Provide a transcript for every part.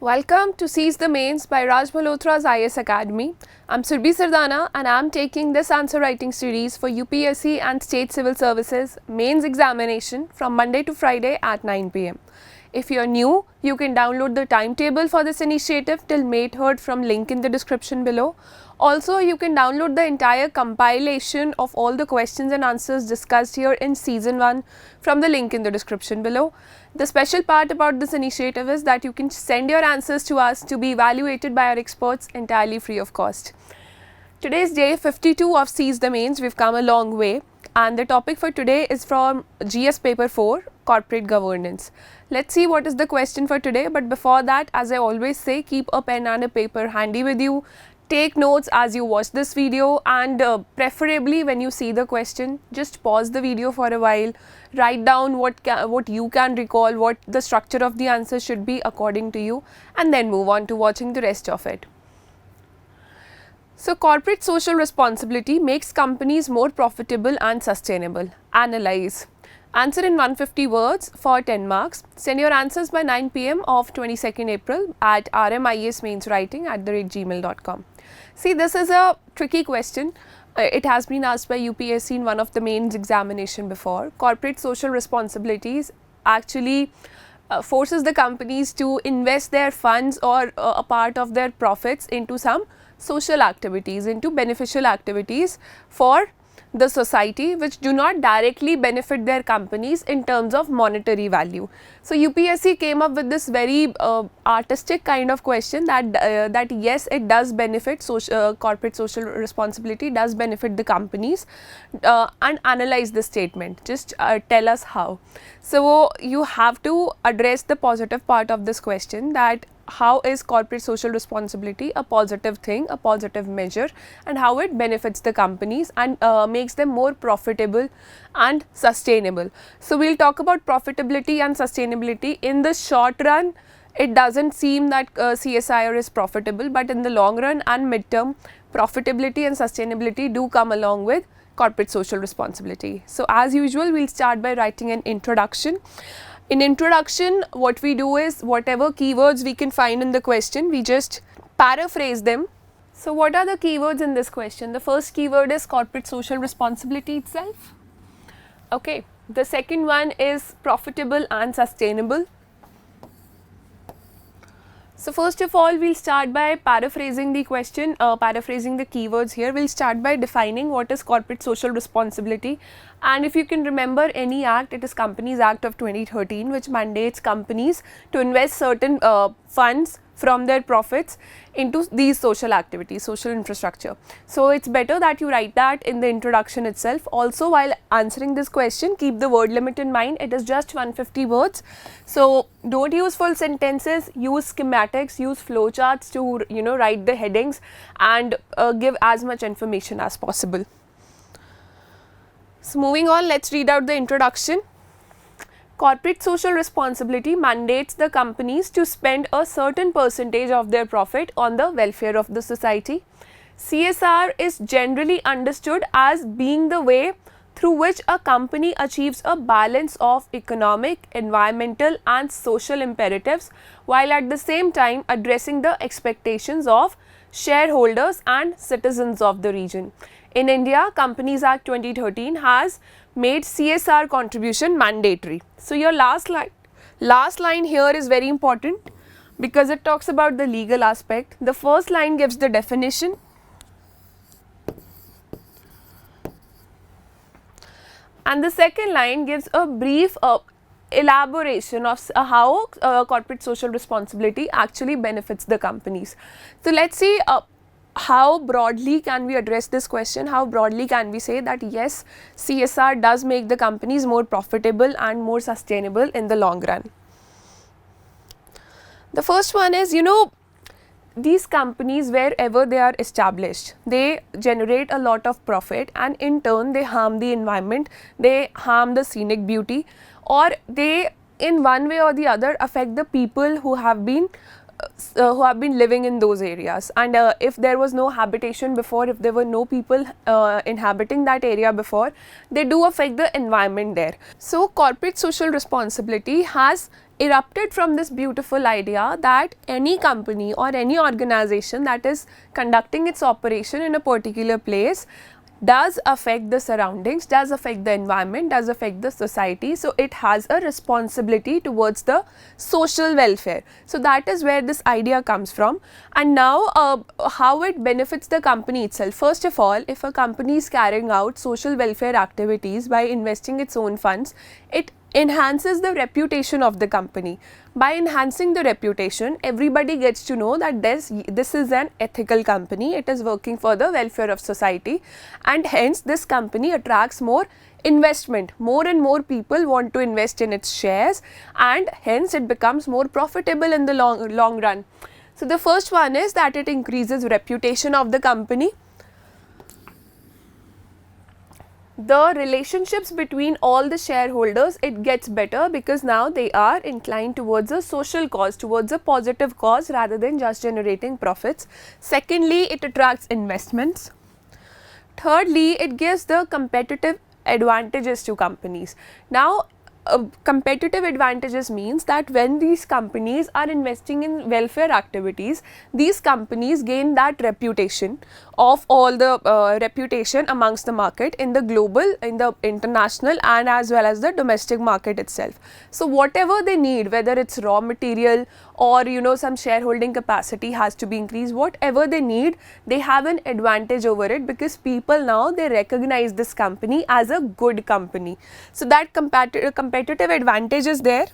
Welcome to Seize the Mains by Malhotra's IS Academy. I'm Surbhi Sardana and I'm taking this answer writing series for UPSC and State Civil Services mains examination from Monday to Friday at 9 pm. If you're new, you can download the timetable for this initiative till May 3rd from link in the description below. Also, you can download the entire compilation of all the questions and answers discussed here in season 1 from the link in the description below. The special part about this initiative is that you can send your answers to us to be evaluated by our experts entirely free of cost. Today is day 52 of Seize the Mains. We've come a long way, and the topic for today is from GS paper 4, corporate governance. Let's see what is the question for today, but before that, as I always say, keep a pen and a paper handy with you. Take notes as you watch this video, and preferably when you see the question, just pause the video for a while, write down what you can recall, what the structure of the answer should be according to you, and then move on to watching the rest of it. So, corporate social responsibility makes companies more profitable and sustainable. Analyze. Answer in 150 words for 10 marks. Send your answers by 9 pm of 22nd April at rmiasmainswriting@gmail.com. See, this is a tricky question. It has been asked by UPSC in one of the mains examination before. Corporate social responsibilities actually forces the companies to invest their funds or a part of their profits into some social activities, into beneficial activities for the society, which do not directly benefit their companies in terms of monetary value. So, UPSC came up with this very artistic kind of question that yes, it does benefit corporate social responsibility does benefit the companies, and analyze the statement. Just tell us how. So, you have to address the positive part of this question, that how is corporate social responsibility a positive thing, a positive measure, and how it benefits the companies and makes them more profitable and sustainable. So, we will talk about profitability and sustainability. In the short run, it doesn't seem that CSIR is profitable, but in the long run and mid-term, profitability and sustainability do come along with corporate social responsibility. So, as usual, we will start by writing an introduction. In introduction, what we do is whatever keywords we can find in the question, we just paraphrase them. So, what are the keywords in this question? The first keyword is corporate social responsibility itself. Okay. The second one is profitable and sustainable. So, first of all, we will start by paraphrasing the question, paraphrasing the keywords here. We will start by defining what is corporate social responsibility. And if you can remember any act, it is Companies Act of 2013, which mandates companies to invest certain funds from their profits into these social activities, social infrastructure. So, it is better that you write that in the introduction itself. Also, while answering this question, keep the word limit in mind. It is just 150 words. So, don't use full sentences, use schematics, use flowcharts to write the headings and give as much information as possible. So, moving on, let's read out the introduction. Corporate social responsibility mandates the companies to spend a certain percentage of their profit on the welfare of the society. CSR is generally understood as being the way through which a company achieves a balance of economic, environmental and social imperatives, while at the same time addressing the expectations of shareholders and citizens of the region. In India, Companies Act 2013 has made CSR contribution mandatory. So, your last line here is very important because it talks about the legal aspect. The first line gives the definition, and the second line gives a brief elaboration of how corporate social responsibility actually benefits the companies. So, let us see how broadly can we address this question, how broadly can we say that yes, CSR does make the companies more profitable and more sustainable in the long run. The first one is, these companies, wherever they are established, they generate a lot of profit, and in turn they harm the environment, they harm the scenic beauty, or they in one way or the other affect the people who have been living in those areas. And if there was no habitation before, if there were no people inhabiting that area before, they do affect the environment there. So, corporate social responsibility has erupted from this beautiful idea that any company or any organization that is conducting its operation in a particular place does affect the surroundings, does affect the environment, does affect the society. So, it has a responsibility towards the social welfare. So, that is where this idea comes from. And now, how it benefits the company itself. First of all, if a company is carrying out social welfare activities by investing its own funds, it enhances the reputation of the company. By enhancing the reputation, everybody gets to know that this is an ethical company, it is working for the welfare of society, and hence this company attracts more investment. More and more people want to invest in its shares, and hence it becomes more profitable in the long run. So, the first one is that it increases reputation of the company. The relationships between all the shareholders, it gets better because now they are inclined towards a social cause, towards a positive cause rather than just generating profits. Secondly, it attracts investments. Thirdly, it gives the competitive advantages to companies. Now, competitive advantages means that when these companies are investing in welfare activities, these companies gain that reputation of all the reputation amongst the market in the global, in the international, and as well as the domestic market itself. So, whatever they need, whether it's raw material or some shareholding capacity has to be increased, whatever they need, they have an advantage over it because people now they recognize this company as a good company. So, that competitive advantage is there.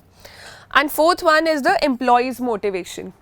And fourth one is the employees' motivation.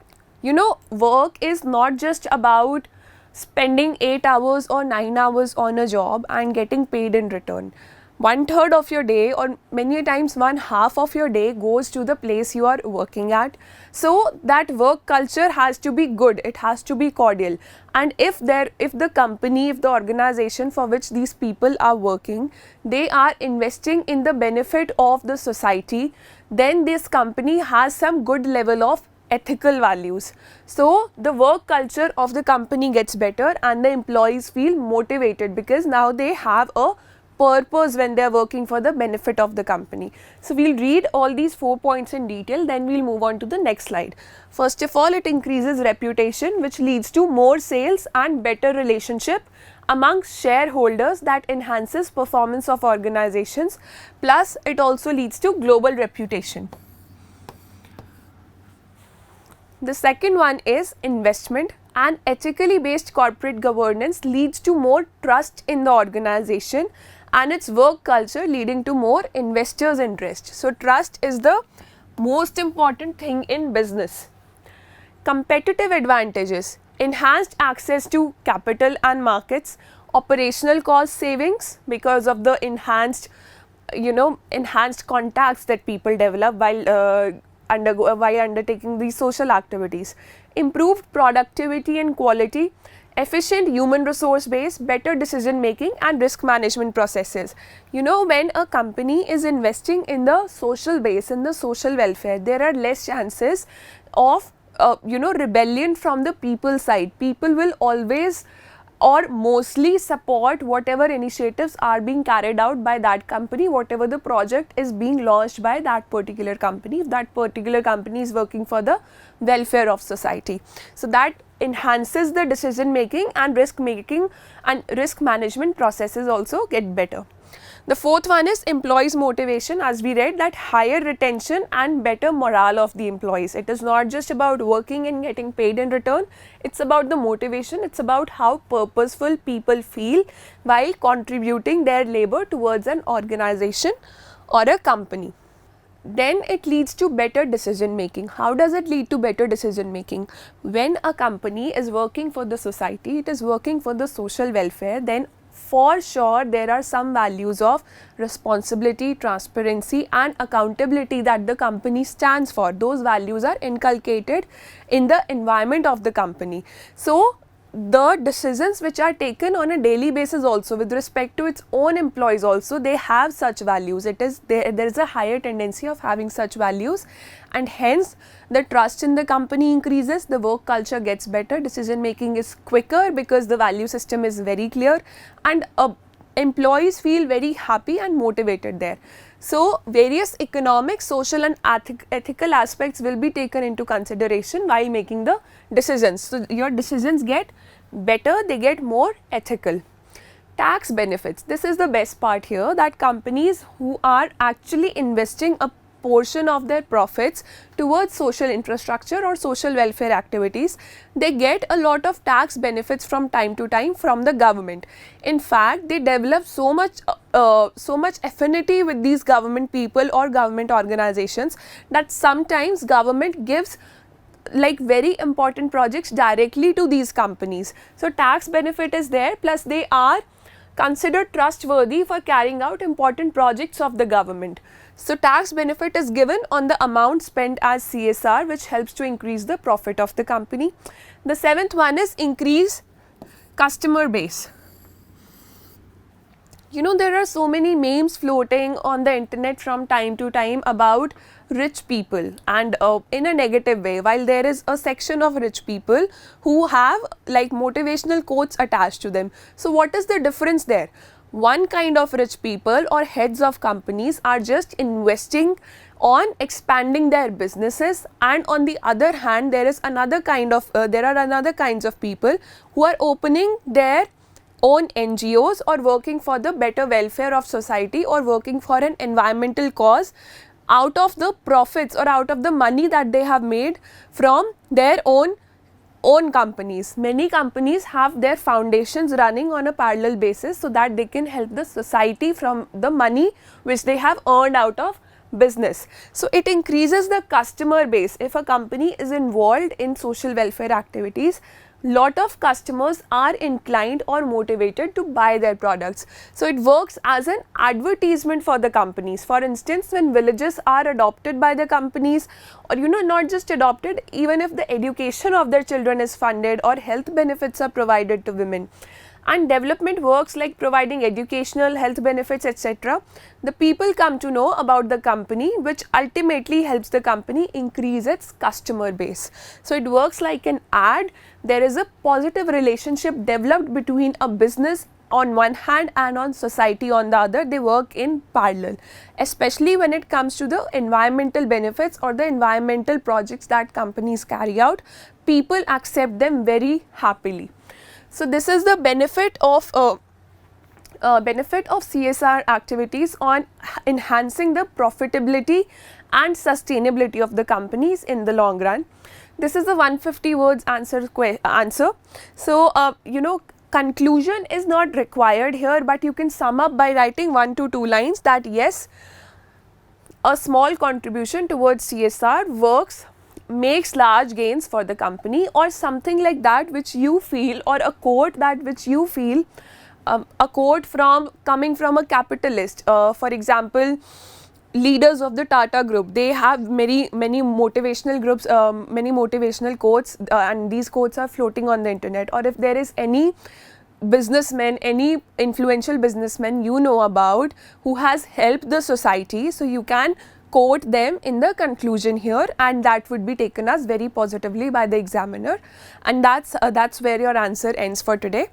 Work is not just about spending 8 hours or 9 hours on a job and getting paid in return. 1/3 of your day, or many times 1/2 of your day, goes to the place you are working at. So, that work culture has to be good, it has to be cordial. And if the company, if the organization for which these people are working, they are investing in the benefit of the society, then this company has some good level of ethical values. So, the work culture of the company gets better and the employees feel motivated because now they have a purpose when they are working for the benefit of the company. So, we will read all these 4 points in detail, then we will move on to the next slide. First of all, it increases reputation, which leads to more sales and better relationship amongst shareholders, that enhances performance of organizations, plus it also leads to global reputation. The second one is investment, and ethically based corporate governance leads to more trust in the organization and its work culture, leading to more investors' interest. So, trust is the most important thing in business. Competitive advantages: enhanced access to capital and markets, operational cost savings because of the enhanced contacts that people develop while undertaking these social activities, improved productivity and quality, efficient human resource base, better decision making and risk management processes. When a company is investing in the social base, in the social welfare, there are less chances of rebellion from the people side. People will always or mostly support whatever initiatives are being carried out by that company, whatever the project is being launched by that particular company, if that particular company is working for the welfare of society. So, that enhances the decision making and risk management processes also get better. The fourth one is employees' motivation. As we read, that higher retention and better morale of the employees. It is not just about working and getting paid in return, it's about the motivation, it's about how purposeful people feel while contributing their labor towards an organization or a company. Then it leads to better decision making. How does it lead to better decision making? When a company is working for the society, it is working for the social welfare, then for sure there are some values of responsibility, transparency and accountability that the company stands for. Those values are inculcated in the environment of the company. So, the decisions which are taken on a daily basis also with respect to its own employees also, they have such values. There is a higher tendency of having such values, and hence the trust in the company increases, the work culture gets better, decision making is quicker because the value system is very clear, and employees feel very happy and motivated there. So, various economic, social and ethical aspects will be taken into consideration while making the decisions. So, your decisions get better, they get more ethical. Tax benefits. This is the best part here, that companies who are actually investing a portion of their profits towards social infrastructure or social welfare activities, they get a lot of tax benefits from time to time from the government. In fact, they develop so much affinity with these government people or government organizations that sometimes government gives like very important projects directly to these companies. So, tax benefit is there, plus they are considered trustworthy for carrying out important projects of the government. So, tax benefit is given on the amount spent as CSR, which helps to increase the profit of the company. The seventh one is increase customer base. You know, there are so many memes floating on the internet from time to time about rich people, and in a negative way, while there is a section of rich people who have like motivational quotes attached to them. So, what is the difference there? One kind of rich people or heads of companies are just investing on expanding their businesses, and on the other hand there is another kind of there are another kinds of people who are opening their own NGOs or working for the better welfare of society or working for an environmental cause out of the profits or out of the money that they have made from their own companies. Many companies have their foundations running on a parallel basis so that they can help the society from the money which they have earned out of business. So, it increases the customer base. If a company is involved in social welfare activities, lot of customers are inclined or motivated to buy their products. So, it works as an advertisement for the companies. For instance, when villages are adopted by the companies, or you know, not just adopted, even if the education of their children is funded or health benefits are provided to women, and development works like providing educational, health benefits, etc., the people come to know about the company, which ultimately helps the company increase its customer base. So, it works like an ad. There is a positive relationship developed between a business on one hand and on society on the other. They work in parallel, especially when it comes to the environmental benefits or the environmental projects that companies carry out. People accept them very happily. So, this is the benefit of CSR activities on enhancing the profitability and sustainability of the companies in the long run. This is a 150 words answer. So, you know, conclusion is not required here, but you can sum up by writing 1 to 2 lines that yes, a small contribution towards CSR works, makes large gains for the company, or something like that which you feel, or a quote that which you feel, a quote from coming from a capitalist. For example, leaders of the Tata group, they have many motivational groups, many motivational quotes, and these quotes are floating on the internet. Or if there is any businessman, any influential businessman you know about who has helped the society, so you can quote them in the conclusion here, and that would be taken as very positively by the examiner, and that's where your answer ends for today.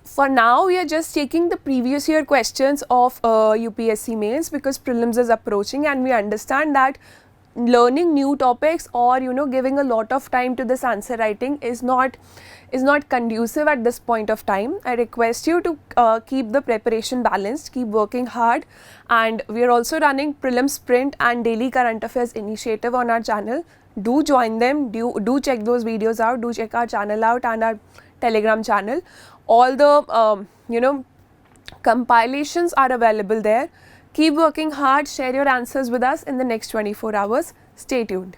For now, we are just taking the previous year questions of UPSC mains, because prelims is approaching, and we understand that learning new topics or you know giving a lot of time to this answer writing is not conducive at this point of time. I request you to keep the preparation balanced, keep working hard, and we are also running prelim sprint and daily current affairs initiative on our channel. Do join them, do check those videos out, do check our channel out and our Telegram channel. All the you know compilations are available there. Keep working hard, share your answers with us in the next 24 hours. Stay tuned.